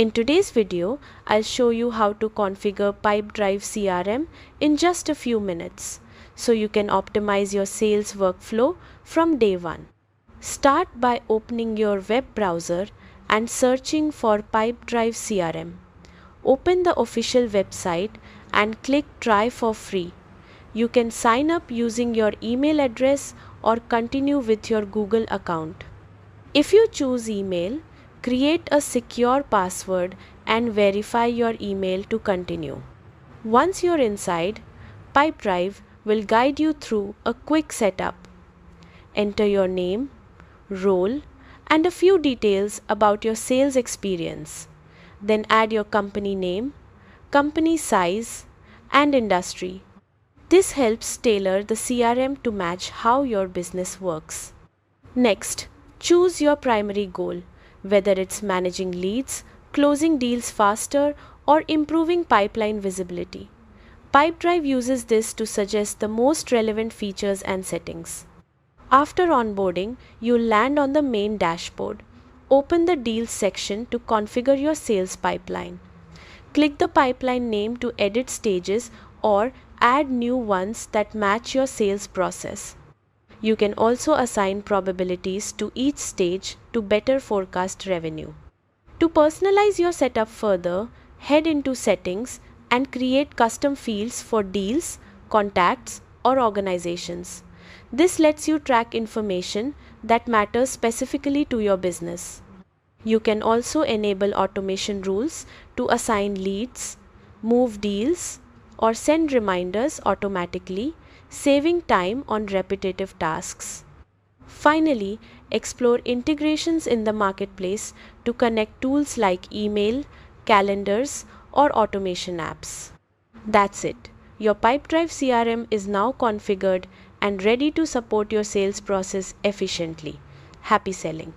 In today's video, I'll show you how to configure Pipedrive CRM in just a few minutes, so you can optimize your sales workflow from day one. Start by opening your web browser and searching for Pipedrive CRM. Open the official website and click Try for free. You can sign up using your email address or continue with your Google account. If you choose email, create a secure password and verify your email to continue. Once you're inside, Pipedrive will guide you through a quick setup. Enter your name, role, and a few details about your sales experience. Then add your company name, company size, and industry. This helps tailor the CRM to match how your business works. Next, choose your primary goal, whether it's managing leads, closing deals faster, or improving pipeline visibility. Pipedrive uses this to suggest the most relevant features and settings. After onboarding, you'll land on the main dashboard. Open the Deals section to configure your sales pipeline. Click the pipeline name to edit stages or add new ones that match your sales process. You can also assign probabilities to each stage to better forecast revenue. To personalize your setup further, head into Settings and create custom fields for deals, contacts, or organizations. This lets you track information that matters specifically to your business. You can also enable automation rules to assign leads, move deals, or send reminders automatically, saving time on repetitive tasks. Finally, explore integrations in the marketplace to connect tools like email, calendars, or automation apps. That's it. Your Pipedrive CRM is now configured and ready to support your sales process efficiently. Happy selling!